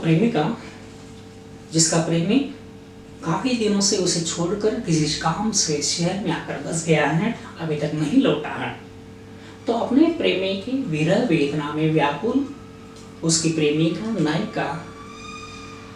प्रेमिका जिसका प्रेमी काफी दिनों से उसे छोड़कर किसी काम से शहर में आकर बस गया है, अभी तक नहीं लौटा है, तो अपने प्रेमी की विरह वेदना में व्याकुल उसकी प्रेमिका नायिका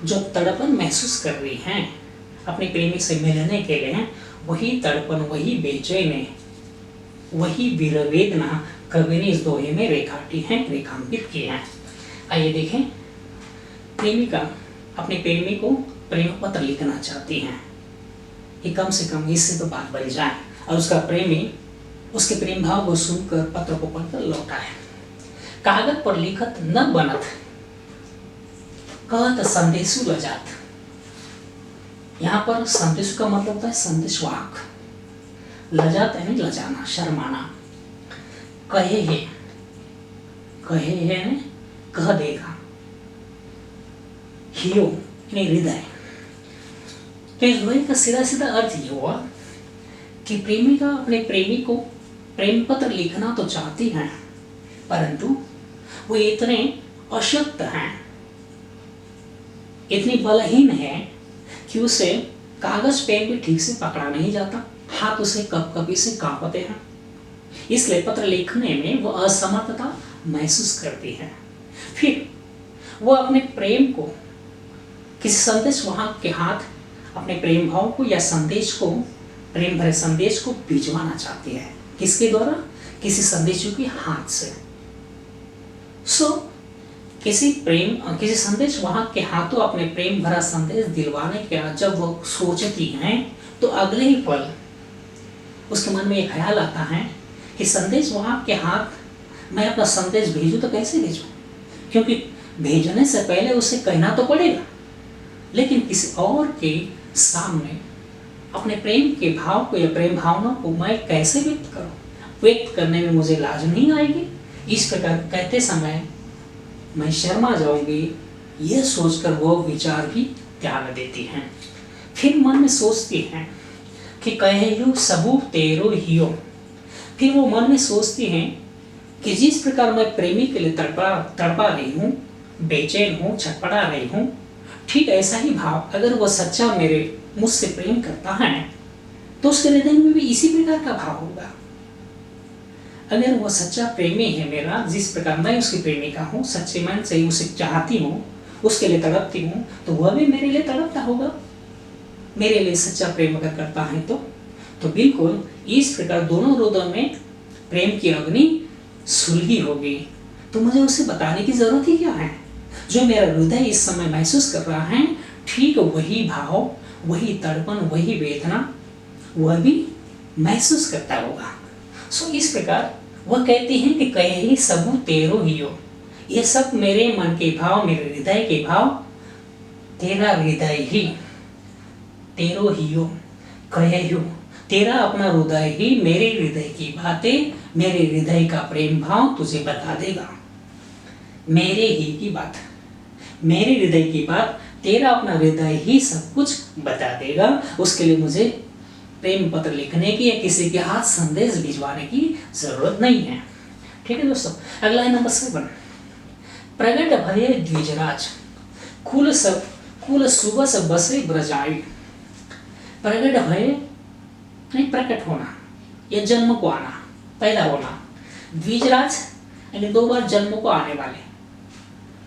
जो तड़पन महसूस कर रही है अपने प्रेमी से मिलने के लिए, वही तड़पन, वही बेचैनी, वही विरह वेदना कवि ने इस दोहे में रेखांकित की है। आइए देखें, प्रेमिका अपने प्रेमी को प्रेम पत्र लिखना चाहती है कि कम से कम इससे तो बात बन जाए, और उसका प्रेमी उसके प्रेम भाव को सुनकर पत्र को पढ़कर लौटा है। कागज पर लिखत न बनत कहत संदेशु लजात। यहाँ पर संदेश का मतलब होता है संदेशवाहक, लजात यानी लजाना, शर्माना। कहे है कह देगा, हियो यानी हृदय। तो इस दोहे का सीधा सीधा अर्थ ये हुआ कि प्रेमिका अपने प्रेमी को प्रेम पत्र लिखना तो चाहती है, परंतु वो इतने अशक्त हैं, इतनी बलहीन है कि उसे कागज पेन भी ठीक से पकड़ा नहीं जाता, हाथ उसे कपकपी से कांपते हैं, इसलिए पत्र लिखने में वो असमर्थता महसूस करती है। फिर वो अपने प्रेम को किसी संदेश वाहक के हाथ अपने प्रेम भाव को या संदेश को, प्रेम भरे संदेश को भिजवाना चाहती है। किसके द्वारा? किसी संदेशों के हाथ से। किसी संदेश वाहक के हाथों अपने प्रेम भरा संदेश दिलवाने का जब वो सोचती हैं, तो अगले ही पल उसके मन में एक ख्याल आता है कि संदेश वाहक के हाथ मैं अपना संदेश भेजूं तो कैसे भेजूं, क्योंकि भेजने से पहले उसे कहना तो पड़ेगा, लेकिन किसी और के सामने अपने प्रेम के भाव को या प्रेम भावना को मैं कैसे व्यक्त करूं, व्यक्त करने में मुझे लाज नहीं आएगी, इस प्रकार कहते समय मैं शर्मा जाऊंगी, यह सोचकर वो विचार भी त्याग देती हैं। फिर मन में सोचती हैं कि कहे सबूत तेरो हियो। फिर वो मन में सोचती हैं कि जिस प्रकार मैं प्रेमी के लिए तड़पा रही हूँ, बेचैन हूँ, छटपटा रही हूँ, ठीक ऐसा ही भाव अगर वह सच्चा मुझसे प्रेम करता है तो उसके हृदय में भी इसी प्रकार का भाव होगा। अगर वह सच्चा प्रेमी है मेरा, जिस प्रकार मैं उसकी प्रेमिका हूँ, सच्चे मन से उसे चाहती हूँ, उसके लिए तड़पती हूँ, तो वह भी मेरे लिए तड़पता होगा। मेरे लिए सच्चा प्रेम अगर करता है तो बिल्कुल इस प्रकार दोनों हृदयों में प्रेम की अग्नि सुलगी होगी। तो मुझे उसे बताने की जरूरत ही क्या है? जो मेरा हृदय इस समय महसूस कर रहा है, ठीक वही भाव, वही तड़पन, वही वेदना वह भी महसूस करता होगा। इस प्रकार वह कहती है कि कहे सबू तेरो हियो। ये सब मेरे मन के भाव, मेरे हृदय के भाव, तेरा हृदय ही, तेरो हियो, कहे तेरा अपना हृदय ही मेरे हृदय की बातें, मेरे हृदय का प्रेम भाव तुझे बता देगा। मेरे ही की बात, मेरे हृदय की बात, तेरा अपना हृदय ही सब कुछ बता देगा। उसके लिए मुझे प्रेम पत्र लिखने की या किसी के हाथ संदेश भिजवाने की जरूरत नहीं है। ठीक है दोस्तों, अगला है नंबर 7। प्रगट भय द्विजराज कुल सुबस बसे ब्रजाई। प्रगट भय नहीं, प्रकट होना या जन्म को आना, पैदा होना। द्विजराज यानी 2 बार जन्म को आने वाले,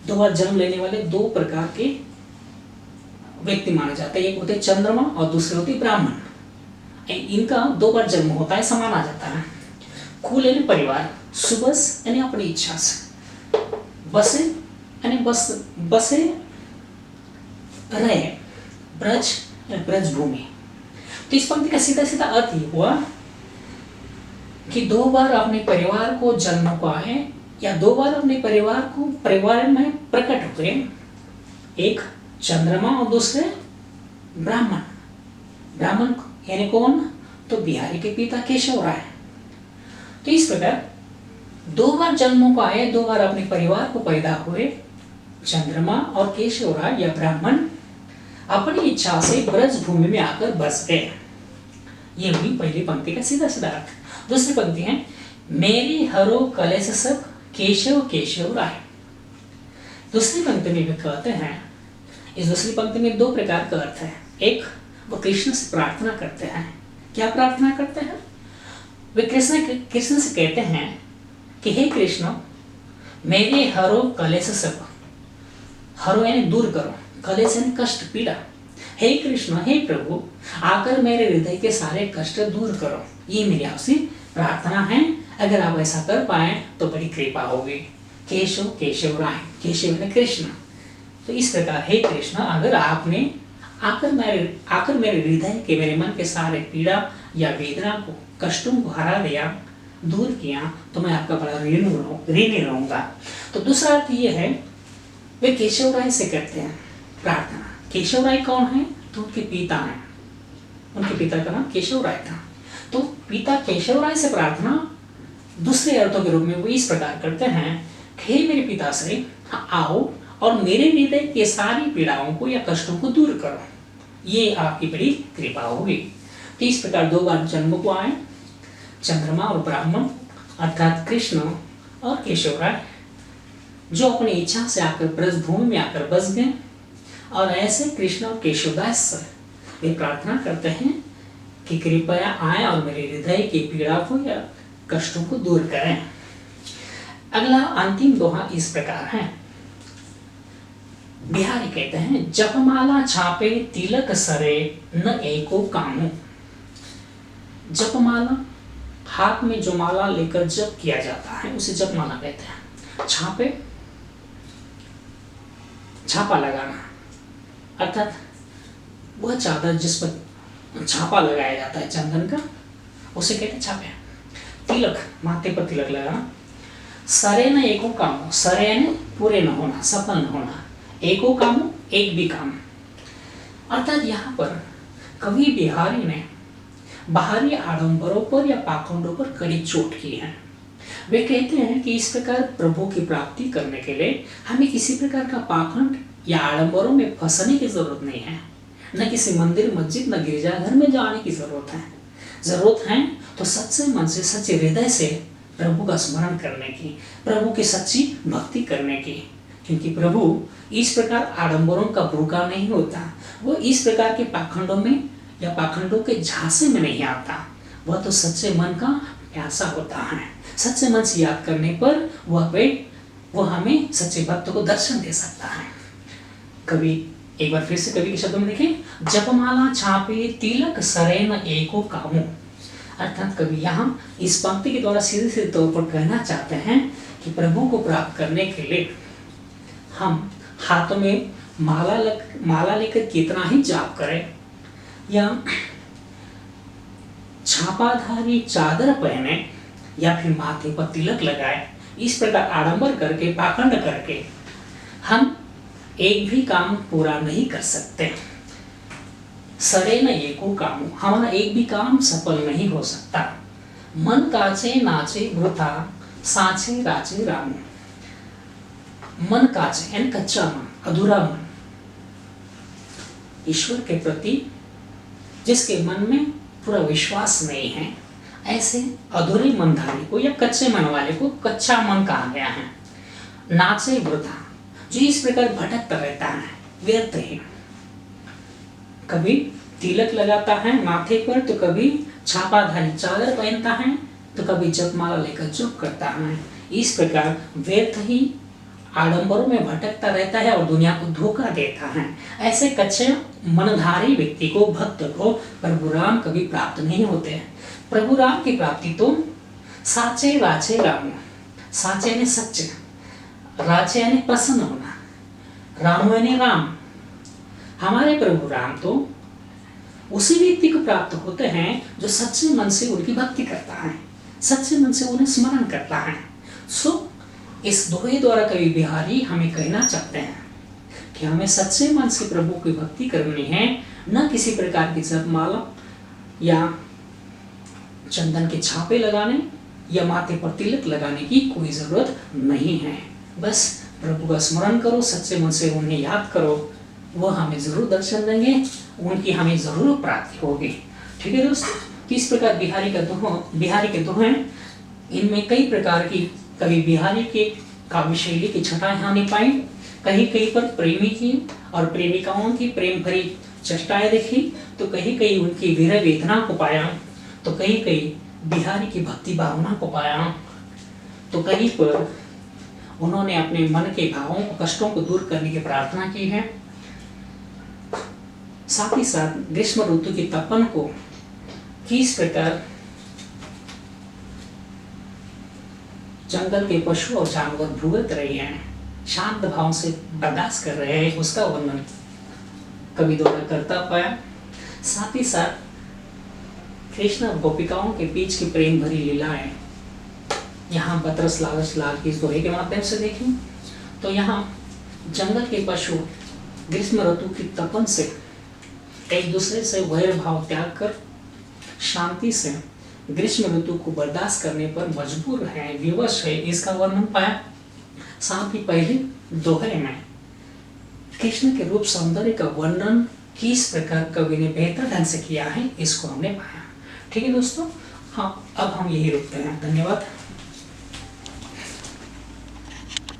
2 बार जन्म लेने वाले 2 प्रकार के व्यक्ति माने जाते हैं। एक होते चंद्रमा और दूसरे होते ब्राह्मण। इनका 2 बार जन्म होता है, समान आ जाता है। कुल यानी परिवार, सुबस यानी अपनी इच्छा से, बसे यानी बसे रहे, ब्रज ब्रज भूमि। तो इस पंक्ति का सीधा सीधा अर्थ ये हुआ कि 2 बार अपने परिवार को जन्म को आए या 2 बार अपने परिवार में प्रकट हुए। एक चंद्रमा और दूसरे ब्राह्मण। ब्राह्मण यानी कौन? तो बिहारी के पिता केशव राय। तो इस प्रकार 2 बार जन्मों को आए, 2 बार अपने परिवार को पैदा हुए चंद्रमा और केशव राय या ब्राह्मण अपनी इच्छा से ब्रज भूमि में आकर बस गए। ये हुई पहली पंक्ति का सीधा सीधा अर्थ। दूसरी पंक्ति है मेरी हरो कलेश सब केशव केशव राय। दूसरी पंक्ति में भी कहते हैं, इस दूसरी पंक्ति में दो प्रकार का अर्थ है। एक, वो कृष्ण से प्रार्थना करते हैं। क्या प्रार्थना करते हैं? वे कृष्ण से कहते हैं कि हे कृष्ण, मेरे हरो कलेश सब, हरो यानी दूर करो, कलेश यानी कष्ट, पीड़ा। हे कृष्ण, हे प्रभु, आकर मेरे हृदय के सारे कष्ट दूर करो, ये मेरी आपसे प्रार्थना है। अगर आप ऐसा कर पाए तो बड़ी कृपा होगी। केशव केशव राय, केशव यानी कृष्ण। तो इस प्रकार हे कृष्ण, अगर आपने आकर मेरे हृदय के, मेरे मन के सारे पीड़ा या वेदना को, कष्टों को हरा दिया, दूर किया, तो मैं आपका बड़ा ऋणी रहूंगा। तो दूसरा अर्थ ये है, वे केशव राय से करते हैं प्रार्थना। केशव राय कौन है? तो उनके पिता हैं, उनके पिता का नाम केशव राय था। तो पिता केशव राय से प्रार्थना दूसरे अर्थों के रूप में वो इस प्रकार करते हैं, हे मेरे पिताश्री, आओ और मेरे हृदय के सारी पीड़ाओं को या कष्टों को दूर करो, ये आपकी बड़ी कृपा होगी। तो इस प्रकार दो बार जन्म को आए, चंद्रमा और ब्राह्मण अर्थात कृष्ण और केशव राय, जो अपनी इच्छा से आकर ब्रजभूमि में आकर बस गए। और ऐसे कृष्ण और केशवदास से वे प्रार्थना करते हैं कि कृपया आए और मेरे हृदय की पीड़ा को या कष्टों को दूर करें। अगला अंतिम दोहा इस प्रकार है। बिहारी कहते हैं, जपमाला छापे तिलक सरे न एको कामू। जपमाला, हाथ में जो माला लेकर जप किया जाता है उसे जपमाला कहते हैं। छापे, छापा लगाना, अर्थात वह चादर जिस पर छापा लगाया जाता है चंदन का, उसे कहते हैं छापे। तिलक, माथे पर तिलक लगाना। सरे न एको कामो, सरे यानी पूरे न होना, सफल न होना, एको कामो एक भी काम। अर्थात यहाँ पर कवि बिहारी ने बाहरी आडंबरों पर या पाखंडों पर कड़ी चोट की है। वे कहते हैं कि इस प्रकार प्रभु की प्राप्ति करने के लिए हमें किसी प्रकार का पाखंड या आडंबरों में फंसने की जरूरत नहीं है, न किसी मंदिर, मस्जिद, न गिरजाघर में जाने की जरूरत है। जरूरत है तो सच्चे मन से, सच्चे हृदय से प्रभु का स्मरण करने की, प्रभु की सच्ची भक्ति करने की। क्योंकि प्रभु इस प्रकार आडंबरों का भूखा नहीं होता, वो इस प्रकार के पाखंडों में या पाखंडों के झांसे में नहीं आता। वह तो सच्चे मन का प्यासा होता है। सच्चे मन से याद करने पर वो हमें सच्चे भक्त को दर्शन दे सकता है। कवि एक बार फिर से कवि के शब्दों में देखें, जपमाला छापे तिलक सरे न एको कामू। अर्थात कवि यहाँ इस पंक्ति के द्वारा सीधे सीधे तौर पर कहना चाहते हैं कि प्रभु को प्राप्त करने के लिए हम हाथों में माला लेकर कितना ही जाप करें या छापाधारी चादर पहने या फिर माथे पर तिलक लगाए, इस प्रकार आडंबर करके, पाखंड करके हम एक भी काम पूरा नहीं कर सकते। सड़े न एको कामू, हमारा एक भी काम सफल नहीं हो सकता। मन काचे नाचे वृथा, साचे राचे रामू। मन काचे यानी कच्चा मन, अधूरा मन। ईश्वर के प्रति जिसके मन में पूरा विश्वास नहीं है, ऐसे अधूरे मनधारी को या कच्चे मन वाले को कच्चा मन कहा गया है। नाचे वृथा, जो इस प्रकार भटकता रहता है, व्यर्थ है। कभी तिलक लगाता है माथे पर, तो कभी छापाधारी चादर पहनता है, तो कभी जपमाला लेकर जप करता है। इस प्रकार व्यर्थ ही आडंबरों में भटकता रहता है और दुनिया को धोखा देता है। ऐसे कच्चे मनधारी व्यक्ति को, भक्त को प्रभु राम कभी प्राप्त नहीं होते। प्रभु राम की प्राप्ति तो साचे राचे राम, साचे यानी सच्चे, राचे यानी प्रसन्न होना, राम यानी राम। हमारे प्रभु राम तो उसी व्यक्ति को प्राप्त होते हैं जो सच्चे मन से उनकी भक्ति करता है, सच्चे मन से उन्हें स्मरण करता है। सो इस दोहे द्वारा कवि बिहारी हमें कहना चाहते हैं कि हमें सच्चे मन से प्रभु की भक्ति करनी है, न किसी प्रकार की जपमाला या चंदन के छापे लगाने या माथे पर तिलक लगाने की कोई जरूरत नहीं है। बस प्रभु का स्मरण करो, सच्चे मन से उन्हें याद करो, वह हमें जरूर दर्शन देंगे, उनकी हमें जरूर प्राप्ति होगी। ठीक है दोस्तों, किस प्रकार बिहारी के दोहे, इनमें कई प्रकार की कवि बिहारी के काव्य शैली की छटाएं हानि पाई। कहीं कहीं पर प्रेमी की और प्रेमिकाओं की प्रेम भरी चेष्टाएं देखी, तो कहीं कहीं उनकी विरह वेदना को पाया, तो कहीं कहीं बिहारी की भक्ति भावना को पाया, तो कहीं पर उन्होंने अपने मन के भावों कष्टों को दूर करने की प्रार्थना की है। साथ ही साथ ग्रीष्म ऋतु की तपन को किस प्रकार जंगल के पशु और जानवर भुगत रहे हैं, शांत भाव से बर्दाश्त कर रहे हैं, उसका वर्णन कवि द्वारा करता पाया। साथ ही साथ कृष्ण और गोपिकाओं के बीच की प्रेम भरी लीलाएं यहाँ बतरस लालच लाल की इस दोहे के माध्यम से देखें, तो यहाँ जंगल के पशु ग्रीष्म ऋतु की तपन से एक दूसरे से वैर भाव त्याग कर शांति से ग्रीष्म ऋतु को बर्दाश्त करने पर मजबूर है, विवश है, इसका वर्णन पाया। साथ ही पहले दोहे में कृष्ण के रूप सौंदर्य का वर्णन किस प्रकार कवि ने बेहतर ढंग से किया है, इसको हमने पाया। ठीक है दोस्तों, हाँ अब हम यही रुकते हैं। धन्यवाद।